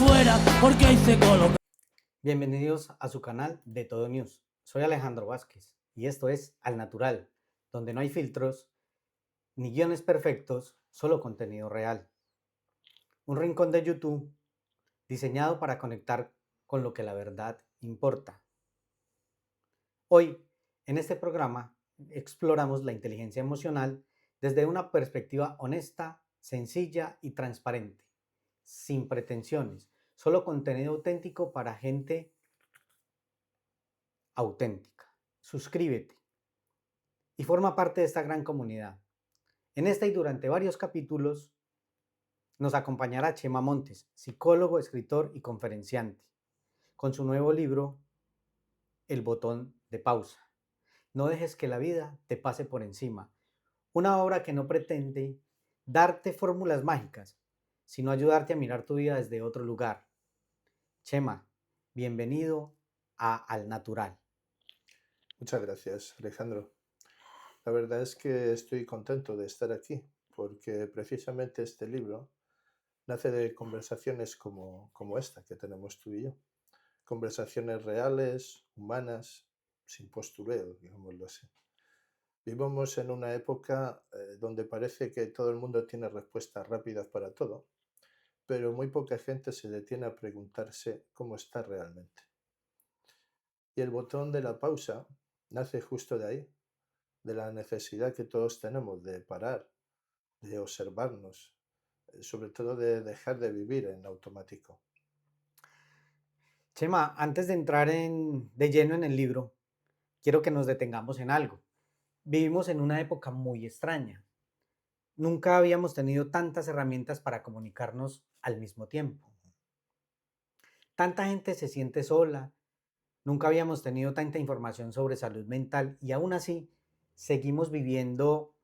fuera porque ahí se coloca. Bienvenidos a su canal de Todo News. Soy Alejandro Vázquez y esto es Al Natural, donde no hay filtros ni guiones perfectos, solo contenido real. Un rincón de YouTube diseñado para conectar con lo que la verdad importa. Hoy, en este programa, exploramos la inteligencia emocional desde una perspectiva honesta, sencilla y transparente, sin pretensiones, solo contenido auténtico para gente auténtica. Suscríbete y forma parte de esta gran comunidad. En esta y durante varios capítulos nos acompañará Chema Montes, psicólogo, escritor y conferenciante, con su nuevo libro, El botón de pausa. No dejes que la vida te pase por encima. Una obra que no pretende darte fórmulas mágicas, sino ayudarte a mirar tu vida desde otro lugar. Chema, bienvenido a Al Natural. Muchas gracias, Alejandro. La verdad es que estoy contento de estar aquí, porque precisamente este libro nace de conversaciones como esta que tenemos tú y yo. Conversaciones reales, humanas, sin postureo, digámoslo así. Vivimos en una época donde parece que todo el mundo tiene respuestas rápidas para todo, pero muy poca gente se detiene a preguntarse cómo está realmente. Y el botón de la pausa nace justo de ahí, de la necesidad que todos tenemos de parar, de observarnos, sobre todo de dejar de vivir en automático. Chema, antes de entrar de lleno en el libro, quiero que nos detengamos en algo. Vivimos en una época muy extraña. Nunca habíamos tenido tantas herramientas para comunicarnos al mismo tiempo. Tanta gente se siente sola, nunca habíamos tenido tanta información sobre salud mental y aún así seguimos viviendo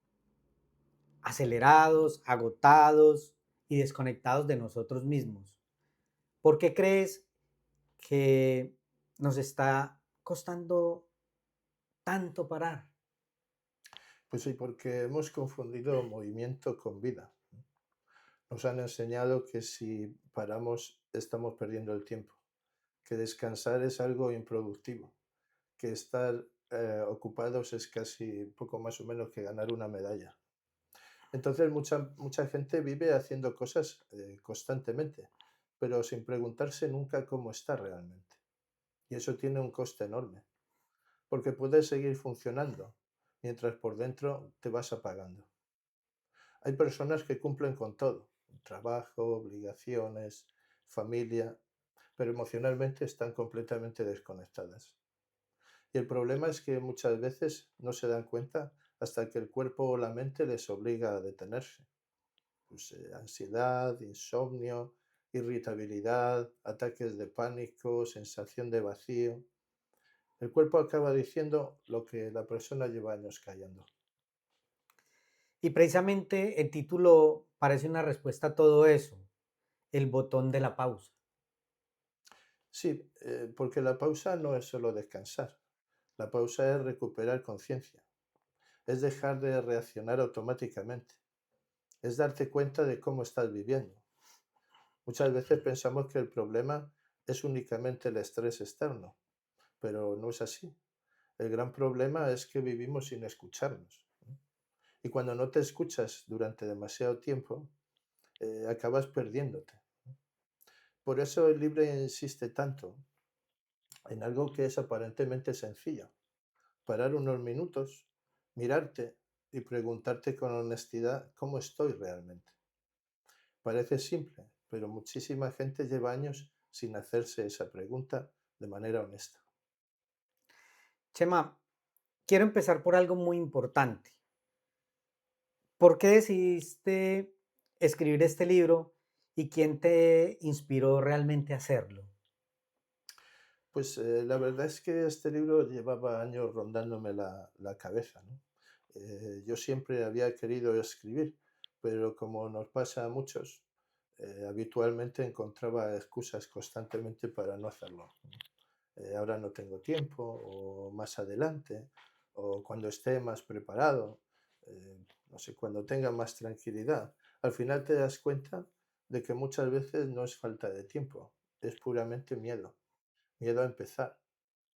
acelerados, agotados y desconectados de nosotros mismos. ¿Por qué crees que nos está costando tanto parar? Pues sí, porque hemos confundido movimiento con vida. Nos han enseñado que si paramos estamos perdiendo el tiempo, que descansar es algo improductivo, que estar ocupados es casi poco más o menos que ganar una medalla. Entonces mucha gente vive haciendo cosas constantemente, pero sin preguntarse nunca cómo está realmente. Y eso tiene un coste enorme, porque puedes seguir funcionando mientras por dentro te vas apagando. Hay personas que cumplen con todo, trabajo, obligaciones, familia, pero emocionalmente están completamente desconectadas. Y el problema es que muchas veces no se dan cuenta hasta que el cuerpo o la mente les obliga a detenerse. Pues, ansiedad, insomnio, irritabilidad, ataques de pánico, sensación de vacío. El cuerpo acaba diciendo lo que la persona lleva años callando. Y precisamente el título parece una respuesta a todo eso, el botón de la pausa. Sí, porque la pausa no es solo descansar. La pausa es recuperar conciencia. Es dejar de reaccionar automáticamente. Es darte cuenta de cómo estás viviendo. Muchas veces pensamos que el problema es únicamente el estrés externo, pero no es así. El gran problema es que vivimos sin escucharnos. Y cuando no te escuchas durante demasiado tiempo, acabas perdiéndote. Por eso el libro insiste tanto en algo que es aparentemente sencillo. Parar unos minutos, mirarte y preguntarte con honestidad cómo estoy realmente. Parece simple, pero muchísima gente lleva años sin hacerse esa pregunta de manera honesta. Chema, quiero empezar por algo muy importante. ¿Por qué decidiste escribir este libro y quién te inspiró realmente a hacerlo? Pues la verdad es que este libro llevaba años rondándome la cabeza, ¿no? Yo siempre había querido escribir, pero como nos pasa a muchos, habitualmente encontraba excusas constantemente para no hacerlo. Ahora no tengo tiempo, o más adelante, o cuando esté más preparado, no sé, cuando tenga más tranquilidad. Al final te das cuenta de que muchas veces no es falta de tiempo, es puramente miedo. Miedo a empezar,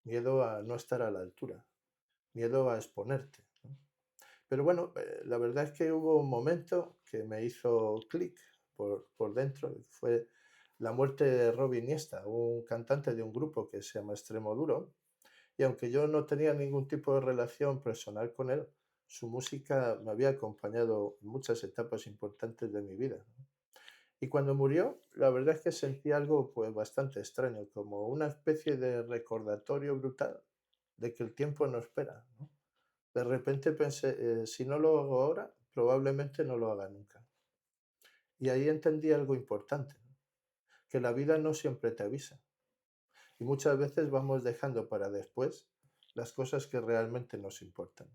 miedo a no estar a la altura, miedo a exponerte, ¿no? Pero bueno, la verdad es que hubo un momento que me hizo clic por dentro, y fue la muerte de Rob Iniesta, un cantante de un grupo que se llama Extremoduro, y aunque yo no tenía ningún tipo de relación personal con él, su música me había acompañado en muchas etapas importantes de mi vida. Y cuando murió, la verdad es que sentí algo pues bastante extraño, como una especie de recordatorio brutal de que el tiempo no espera, ¿no? De repente pensé, si no lo hago ahora, probablemente no lo haga nunca. Y ahí entendí algo importante, ¿no? Que la vida no siempre te avisa. Y muchas veces vamos dejando para después las cosas que realmente nos importan.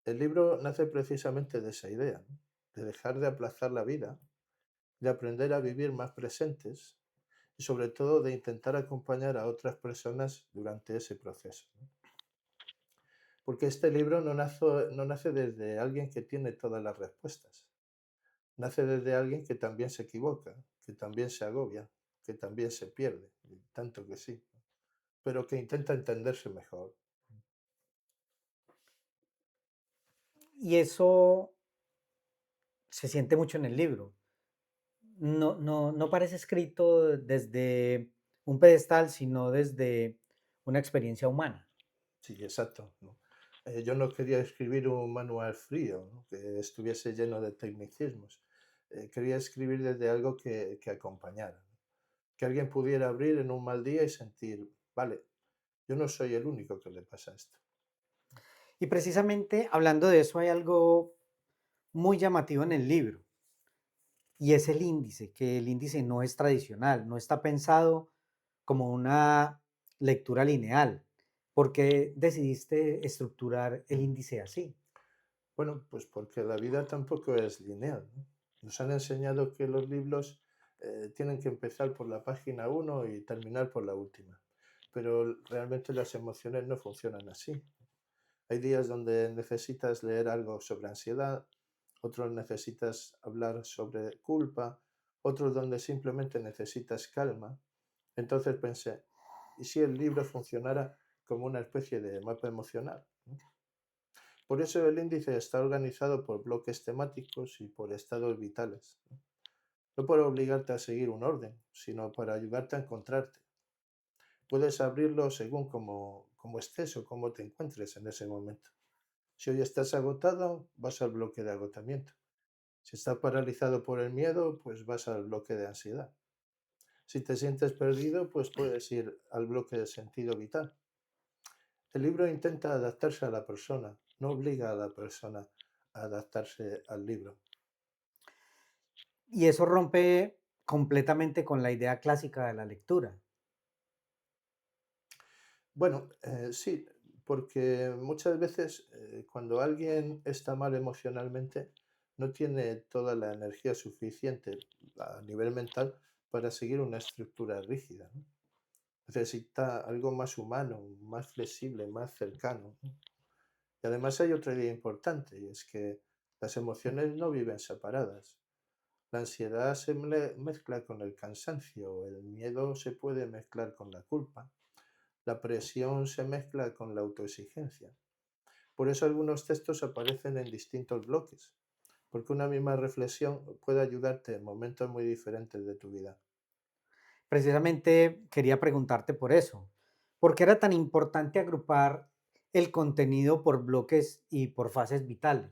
El libro nace precisamente de esa idea, ¿no? De dejar de aplazar la vida, de aprender a vivir más presentes y sobre todo de intentar acompañar a otras personas durante ese proceso, ¿no? Porque este libro no nace desde alguien que tiene todas las respuestas, nace desde alguien que también se equivoca, que también se agobia, que también se pierde, y tanto que sí, pero que intenta entenderse mejor. Y eso se siente mucho en el libro. No parece escrito desde un pedestal, sino desde una experiencia humana. Sí, exacto, ¿no? Yo no quería escribir un manual frío, ¿no? Que estuviese lleno de tecnicismos. Quería escribir desde algo que acompañara, ¿no? Que alguien pudiera abrir en un mal día y sentir, vale, yo no soy el único que le pasa esto. Y precisamente hablando de eso, hay algo muy llamativo en el libro, y es el índice, que el índice no es tradicional, no está pensado como una lectura lineal. ¿Por qué decidiste estructurar el índice así? Bueno, pues porque la vida tampoco es lineal, ¿no? Nos han enseñado que los libros tienen que empezar por la página uno y terminar por la última, pero realmente las emociones no funcionan así. Hay días donde necesitas leer algo sobre ansiedad, otros necesitas hablar sobre culpa, otros donde simplemente necesitas calma. Entonces pensé, ¿y si el libro funcionara como una especie de mapa emocional, ¿no? Por eso el índice está organizado por bloques temáticos y por estados vitales, ¿no? No por obligarte a seguir un orden, sino para ayudarte a encontrarte. Puedes abrirlo según cómo estés o cómo te encuentres en ese momento. Si hoy estás agotado, vas al bloque de agotamiento. Si estás paralizado por el miedo, pues vas al bloque de ansiedad. Si te sientes perdido, pues puedes ir al bloque de sentido vital. El libro intenta adaptarse a la persona, no obliga a la persona a adaptarse al libro. Y eso rompe completamente con la idea clásica de la lectura. Bueno, sí, porque muchas veces cuando alguien está mal emocionalmente, no tiene toda la energía suficiente a nivel mental para seguir una estructura rígida, ¿no? Necesita algo más humano, más flexible, más cercano, ¿no? Y además hay otra idea importante, y es que las emociones no viven separadas. La ansiedad se mezcla con el cansancio, el miedo se puede mezclar con la culpa, la presión se mezcla con la autoexigencia. Por eso algunos textos aparecen en distintos bloques, porque una misma reflexión puede ayudarte en momentos muy diferentes de tu vida. Precisamente quería preguntarte por eso. ¿Por qué era tan importante agrupar el contenido por bloques y por fases vitales?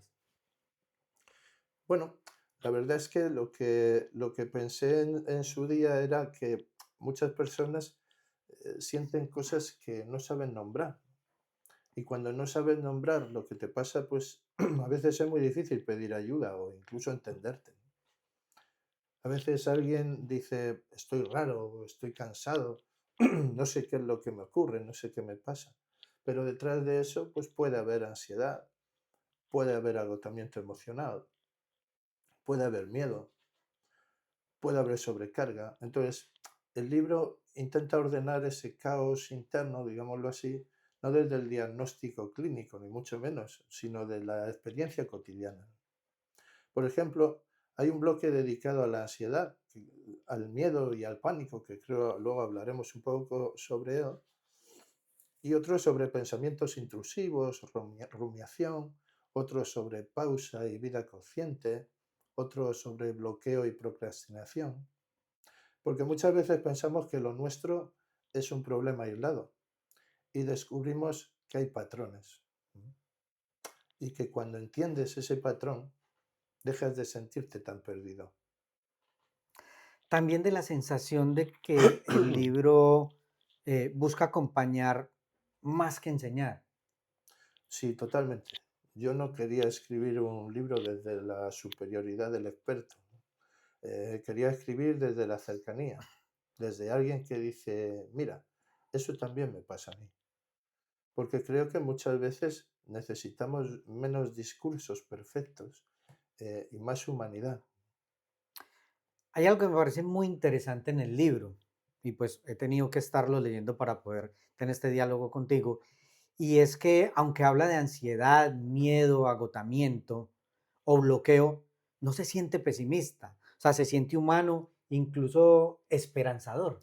Bueno, la verdad es que lo que pensé en su día era que muchas personas sienten cosas que no saben nombrar. Y cuando no sabes nombrar lo que te pasa, pues a veces es muy difícil pedir ayuda o incluso entenderte. A veces alguien dice, estoy raro, estoy cansado, no sé qué es lo que me ocurre, no sé qué me pasa. Pero detrás de eso, pues puede haber ansiedad, puede haber agotamiento emocional, puede haber miedo, puede haber sobrecarga. Entonces, el libro intenta ordenar ese caos interno, digámoslo así, no desde el diagnóstico clínico, ni mucho menos, sino de la experiencia cotidiana. Por ejemplo, Hay un bloque dedicado a la ansiedad, al miedo y al pánico, que creo luego hablaremos un poco sobre él, y otro sobre pensamientos intrusivos, rumiación, otro sobre pausa y vida consciente, otro sobre bloqueo y procrastinación, porque muchas veces pensamos que lo nuestro es un problema aislado y descubrimos que hay patrones, ¿m? Y que cuando entiendes ese patrón, dejas de sentirte tan perdido. También de la sensación de que el libro busca acompañar más que enseñar. Sí, totalmente. Yo no quería escribir un libro desde la superioridad del experto. Quería escribir desde la cercanía, desde alguien que dice, mira, eso también me pasa a mí. Porque creo que muchas veces necesitamos menos discursos perfectos y más humanidad. Hay algo que me parece muy interesante en el libro, y pues he tenido que estarlo leyendo para poder tener este diálogo contigo, y es que aunque habla de ansiedad, miedo, agotamiento o bloqueo, no se siente pesimista, o sea, se siente humano, incluso esperanzador.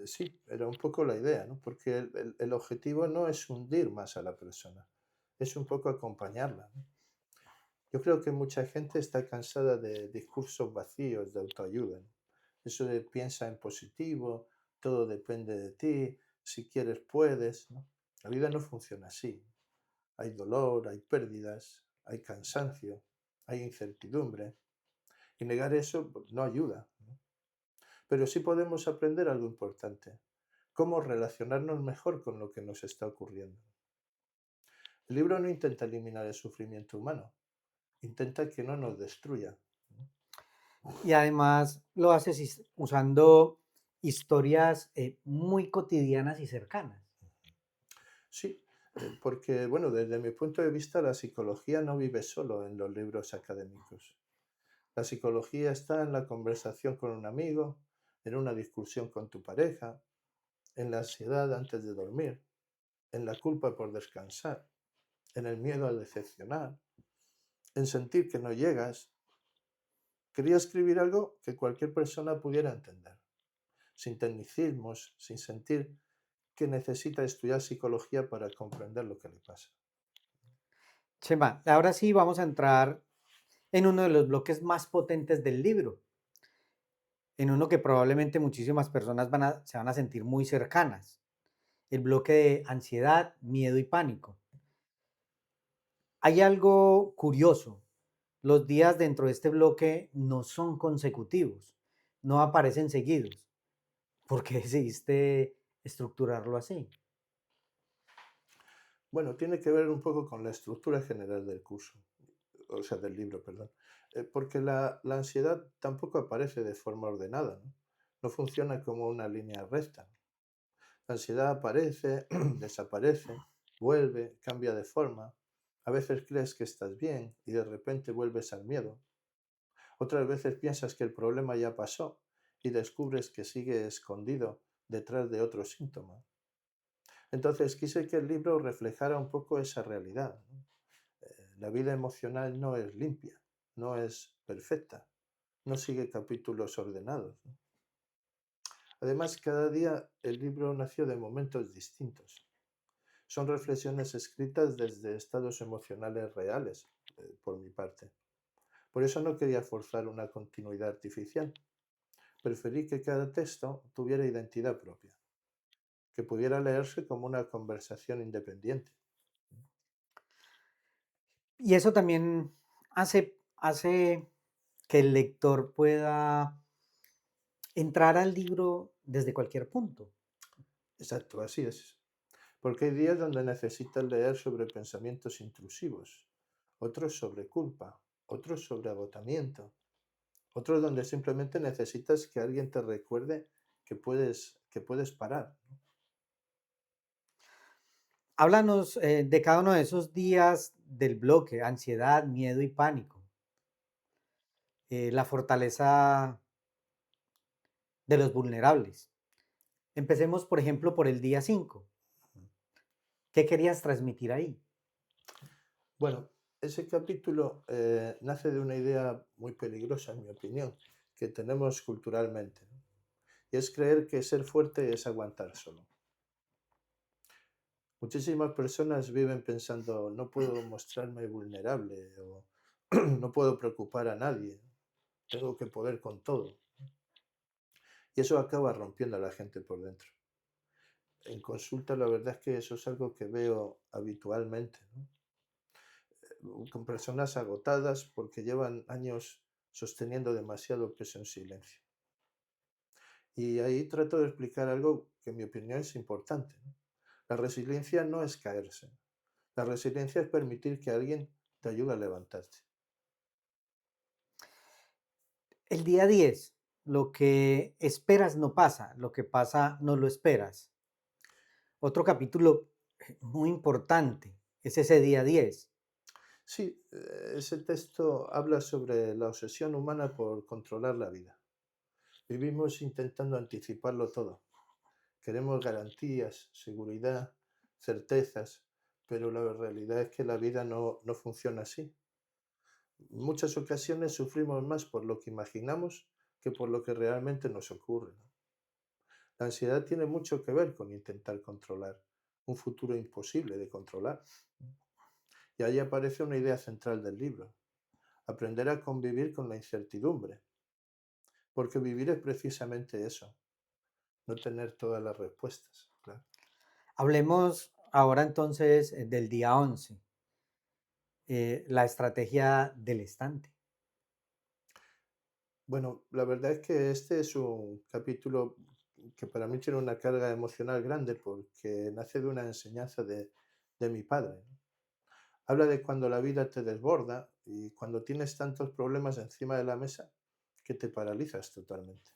Sí, era un poco la idea, ¿no? Porque el objetivo no es hundir más a la persona, es un poco acompañarla, ¿no? Yo creo que mucha gente está cansada de discursos vacíos de autoayuda, ¿no? Eso de piensa en positivo, todo depende de ti, si quieres puedes, ¿no? La vida no funciona así. Hay dolor, hay pérdidas, hay cansancio, hay incertidumbre. Y negar eso pues, no ayuda, ¿no? Pero sí podemos aprender algo importante, cómo relacionarnos mejor con lo que nos está ocurriendo. El libro no intenta eliminar el sufrimiento humano, intenta que no nos destruya. Y además lo haces usando historias muy cotidianas y cercanas. Sí, porque, bueno, desde mi punto de vista, la psicología no vive solo en los libros académicos. La psicología está en la conversación con un amigo, en una discusión con tu pareja, en la ansiedad antes de dormir, en la culpa por descansar, en el miedo a decepcionar, en sentir que no llegas. Quería escribir algo que cualquier persona pudiera entender, sin tecnicismos, sin sentir que necesita estudiar psicología para comprender lo que le pasa. Chema, ahora sí vamos a entrar en uno de los bloques más potentes del libro, en uno que probablemente muchísimas personas se van a sentir muy cercanas, el bloque de ansiedad, miedo y pánico. Hay algo curioso, los días dentro de este bloque no son consecutivos, no aparecen seguidos. ¿Por qué decidiste estructurarlo así? Bueno, tiene que ver un poco con la estructura general del curso, o sea, del libro, perdón. Porque la ansiedad tampoco aparece de forma ordenada, ¿no? No funciona como una línea recta. La ansiedad aparece, desaparece, vuelve, cambia de forma. A veces crees que estás bien y de repente vuelves al miedo. Otras veces piensas que el problema ya pasó y descubres que sigue escondido detrás de otro síntoma. Entonces quise que el libro reflejara un poco esa realidad, ¿no? La vida emocional no es limpia, no es perfecta, no sigue capítulos ordenados, ¿no? Además, cada día el libro nació de momentos distintos. Son reflexiones escritas desde estados emocionales reales, por mi parte. Por eso no quería forzar una continuidad artificial. Preferí que cada texto tuviera identidad propia, que pudiera leerse como una conversación independiente. Y eso también hace que el lector pueda entrar al libro desde cualquier punto. Exacto, así es. Porque hay días donde necesitas leer sobre pensamientos intrusivos, otros sobre culpa, otros sobre agotamiento, otros donde simplemente necesitas que alguien te recuerde que puedes parar. Háblanos de cada uno de esos días del bloque, ansiedad, miedo y pánico, la fortaleza de los vulnerables. Empecemos, por ejemplo, por el día 5. ¿Qué querías transmitir ahí? Bueno, ese capítulo nace de una idea muy peligrosa, en mi opinión, que tenemos culturalmente, ¿no? Y es creer que ser fuerte es aguantar solo. Muchísimas personas viven pensando, no puedo mostrarme vulnerable o no puedo preocupar a nadie, tengo que poder con todo. Y eso acaba rompiendo a la gente por dentro. En consulta la verdad es que eso es algo que veo habitualmente, ¿no? Con personas agotadas porque llevan años sosteniendo demasiado peso en silencio. Y ahí trato de explicar algo que en mi opinión es importante, ¿no? La resiliencia no es caerse. La resiliencia es permitir que alguien te ayude a levantarte. El día 10, lo que esperas no pasa, lo que pasa no lo esperas. Otro capítulo muy importante es ese día 10. Sí, ese texto habla sobre la obsesión humana por controlar la vida. Vivimos intentando anticiparlo todo. Queremos garantías, seguridad, certezas, pero la realidad es que la vida no funciona así. En muchas ocasiones sufrimos más por lo que imaginamos que por lo que realmente nos ocurre, ¿no? La ansiedad tiene mucho que ver con intentar controlar un futuro imposible de controlar. Y ahí aparece una idea central del libro: aprender a convivir con la incertidumbre, porque vivir es precisamente eso, no tener todas las respuestas. Claro. Hablemos ahora entonces del día 11, la estrategia del estante. Bueno, la verdad es que este es un capítulo que para mí tiene una carga emocional grande porque nace de una enseñanza de mi padre, ¿no? Habla de cuando la vida te desborda y cuando tienes tantos problemas encima de la mesa que te paralizas totalmente.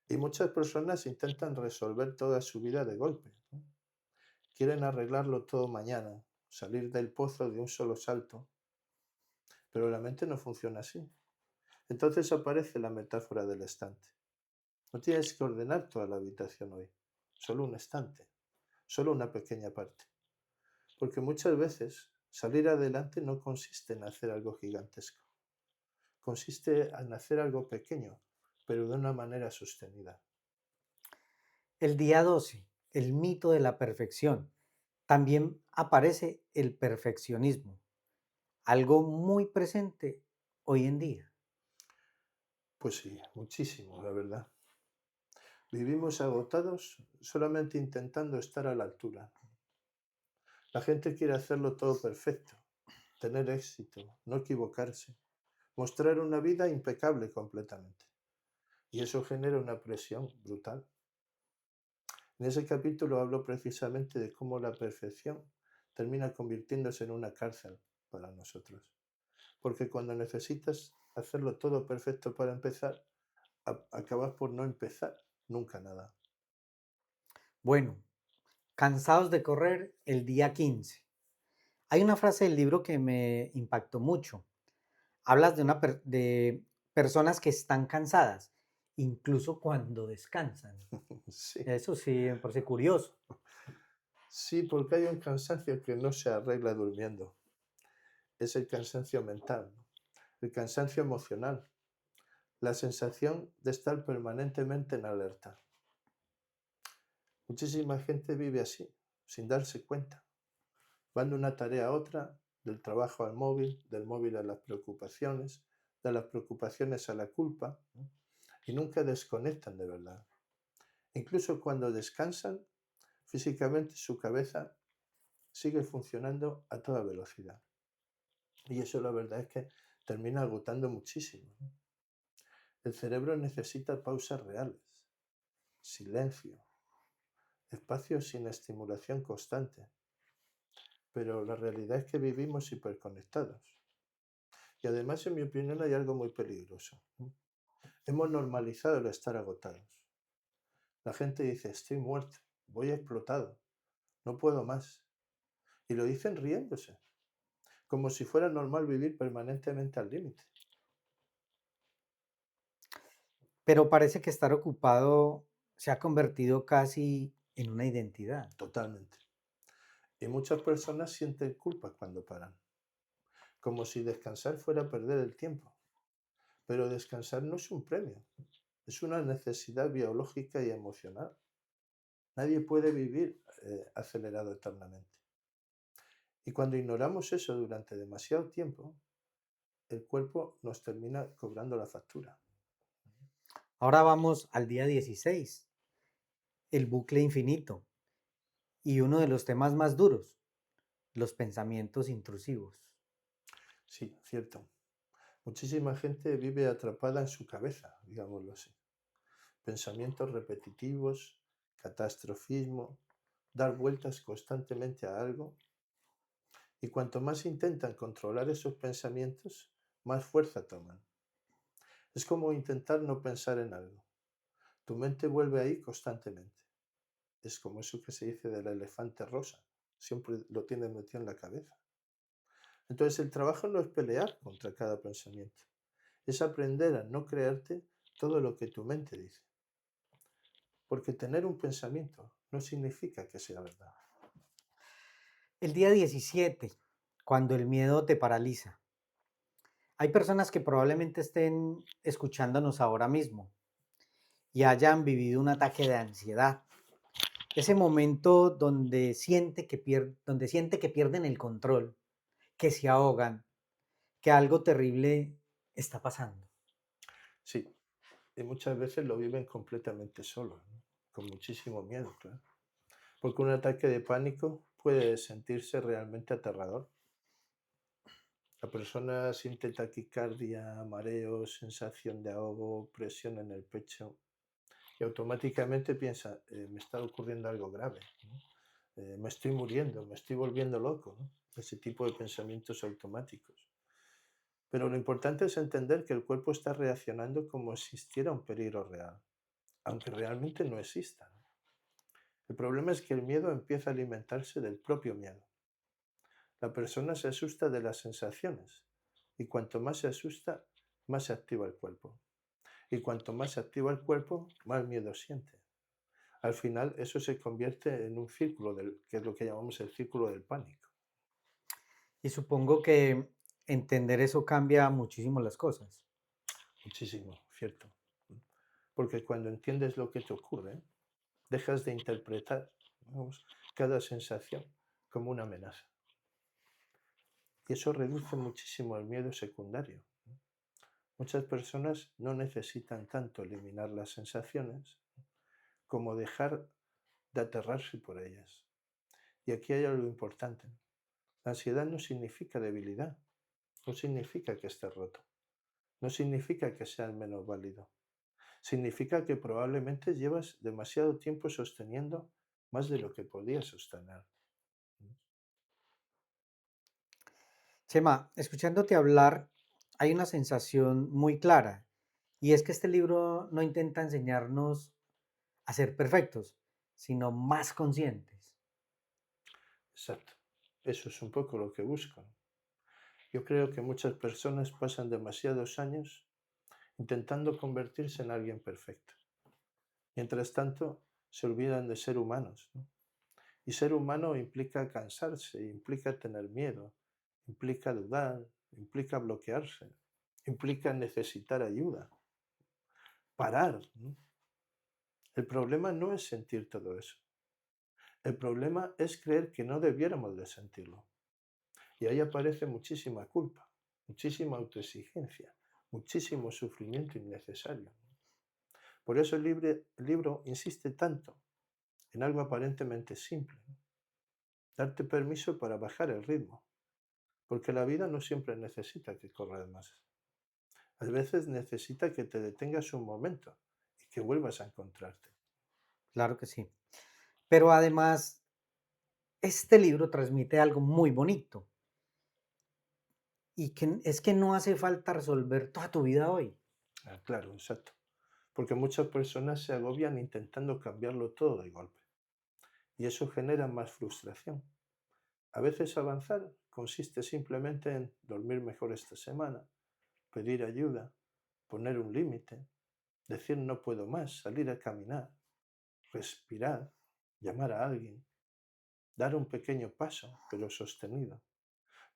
Y muchas personas intentan resolver toda su vida de golpe, ¿no? Quieren arreglarlo todo mañana, salir del pozo de un solo salto, pero la mente no funciona así. Entonces aparece la metáfora del estante. No tienes que ordenar toda la habitación hoy, solo un estante, solo una pequeña parte. Porque muchas veces salir adelante no consiste en hacer algo gigantesco, consiste en hacer algo pequeño, pero de una manera sostenida. El día 12, el mito de la perfección. También aparece el perfeccionismo, algo muy presente hoy en día. Pues sí, muchísimo, la verdad. Vivimos agotados solamente intentando estar a la altura. La gente quiere hacerlo todo perfecto, tener éxito, no equivocarse, mostrar una vida impecable completamente. Y eso genera una presión brutal. En ese capítulo hablo precisamente de cómo la perfección termina convirtiéndose en una cárcel para nosotros. Porque cuando necesitas hacerlo todo perfecto para empezar, acabas por no empezar nunca nada. Bueno, cansados de correr el día 15. Hay una frase del libro que me impactó mucho. Hablas de personas que están cansadas, incluso cuando descansan. Sí, Eso sí, me parece curioso. sí, porque hay un cansancio que no se arregla durmiendo. Es el cansancio mental, ¿no? El cansancio emocional, la sensación de estar permanentemente en alerta. Muchísima gente vive así, sin darse cuenta. Van de una tarea a otra, del trabajo al móvil, del móvil a las preocupaciones, de las preocupaciones a la culpa, ¿no? Y nunca desconectan de verdad. Incluso cuando descansan, físicamente su cabeza sigue funcionando a toda velocidad. Y eso la verdad es que termina agotando muchísimo, ¿no? El cerebro necesita pausas reales, silencio, espacios sin estimulación constante. Pero la realidad es que vivimos hiperconectados. Y además, en mi opinión, hay algo muy peligroso, ¿no? Hemos normalizado el estar agotados. La gente dice, estoy muerto, voy explotado, no puedo más. Y lo dicen riéndose, como si fuera normal vivir permanentemente al límite. Pero parece que estar ocupado se ha convertido casi en una identidad. Totalmente. Y muchas personas sienten culpa cuando paran. como si descansar fuera perder el tiempo. Pero descansar no es un premio, es una necesidad biológica y emocional. Nadie puede vivir acelerado eternamente. Y cuando ignoramos eso durante demasiado tiempo, el cuerpo nos termina cobrando la factura. Ahora vamos al día 16, el bucle infinito, y uno de los temas más duros, los pensamientos intrusivos. Sí, cierto. Muchísima gente vive atrapada en su cabeza, digámoslo así. Pensamientos repetitivos, catastrofismo, dar vueltas constantemente a algo. Y cuanto más intentan controlar esos pensamientos, más fuerza toman. Es como intentar no pensar en algo. Tu mente vuelve ahí constantemente. Es como eso que se dice del elefante rosa. Siempre lo tienes metido en la cabeza. Entonces el trabajo no es pelear contra cada pensamiento. Es aprender a no creerte todo lo que tu mente dice. Porque tener un pensamiento no significa que sea verdad. El día 17, cuando el miedo te paraliza. Hay personas que probablemente estén escuchándonos ahora mismo y hayan vivido un ataque de ansiedad. Ese momento donde siente que pierden el control, que se ahogan, que algo terrible está pasando. Sí, y muchas veces lo viven completamente solos, ¿no? Con muchísimo miedo, claro. Porque un ataque de pánico puede sentirse realmente aterrador. La persona siente taquicardia, mareos, sensación de ahogo, presión en el pecho y automáticamente piensa, me está ocurriendo algo grave, ¿no? Me estoy muriendo, me estoy volviendo loco, ¿no? Ese tipo de pensamientos automáticos. Pero lo importante es entender que el cuerpo está reaccionando como si existiera un peligro real, aunque realmente no exista, ¿no? El problema es que el miedo empieza a alimentarse del propio miedo. La persona se asusta de las sensaciones y cuanto más se asusta, más se activa el cuerpo. Y cuanto más se activa el cuerpo, más miedo siente. Al final eso se convierte en un círculo, que es lo que llamamos el círculo del pánico. Y supongo que entender eso cambia muchísimo las cosas. Muchísimo, cierto. Porque cuando entiendes lo que te ocurre, dejas de interpretar, vamos, cada sensación como una amenaza. Y eso reduce muchísimo el miedo secundario. Muchas personas no necesitan tanto eliminar las sensaciones como dejar de aterrarse por ellas. Y aquí hay algo importante. La ansiedad no significa debilidad, no significa que estés roto, no significa que seas menos válido. Significa que probablemente llevas demasiado tiempo sosteniendo más de lo que podías sostener. Chema, escuchándote hablar, hay una sensación muy clara, y es que este libro no intenta enseñarnos a ser perfectos, sino más conscientes. Exacto. Eso es un poco lo que busco. Yo creo que muchas personas pasan demasiados años intentando convertirse en alguien perfecto. Mientras tanto, se olvidan de ser humanos, ¿no? Y ser humano implica cansarse, implica tener miedo, implica dudar, implica bloquearse, implica necesitar ayuda, parar, ¿no? El problema no es sentir todo eso. El problema es creer que no debiéramos de sentirlo. Y ahí aparece muchísima culpa, muchísima autoexigencia, muchísimo sufrimiento innecesario. Por eso el libro insiste tanto en algo aparentemente simple, ¿no? Darte permiso para bajar el ritmo, porque la vida no siempre necesita que corras más. A veces necesita que te detengas un momento y que vuelvas a encontrarte. Claro que sí. Pero además, este libro transmite algo muy bonito, y que es que no hace falta resolver toda tu vida hoy. Ah, claro, exacto. Porque muchas personas se agobian intentando cambiarlo todo de golpe. Y eso genera más frustración. A veces avanzar consiste simplemente en dormir mejor esta semana, pedir ayuda, poner un límite, decir no puedo más, salir a caminar, respirar, llamar a alguien, dar un pequeño paso, pero sostenido.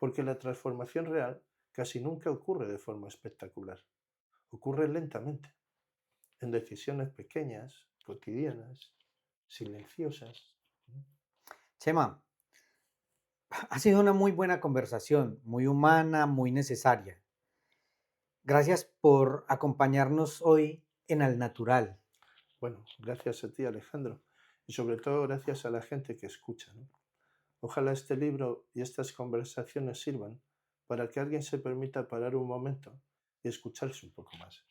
porque la transformación real casi nunca ocurre de forma espectacular. Ocurre lentamente, en decisiones pequeñas, cotidianas, silenciosas. Chema, ha sido una muy buena conversación, muy humana, muy necesaria. Gracias por acompañarnos hoy en Al Natural. Bueno, gracias a ti, Alejandro, y sobre todo gracias a la gente que escucha, ¿no? Ojalá este libro y estas conversaciones sirvan para que alguien se permita parar un momento y escucharse un poco más.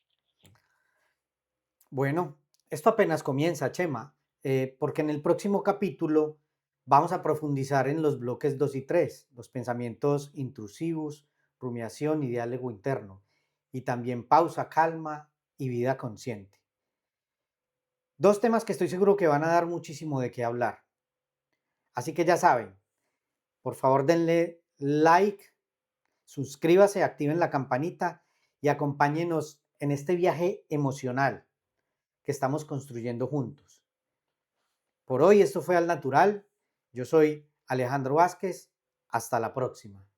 Bueno, esto apenas comienza, Chema, porque en el próximo capítulo vamos a profundizar en los bloques 2 y 3, los pensamientos intrusivos, rumiación y diálogo interno, y también pausa, calma y vida consciente. Dos temas que estoy seguro que van a dar muchísimo de qué hablar. Así que ya saben, por favor denle like, suscríbase, activen la campanita y acompáñenos en este viaje emocional que estamos construyendo juntos. Por hoy esto fue Al Natural. Yo soy Alejandro Vázquez. Hasta la próxima.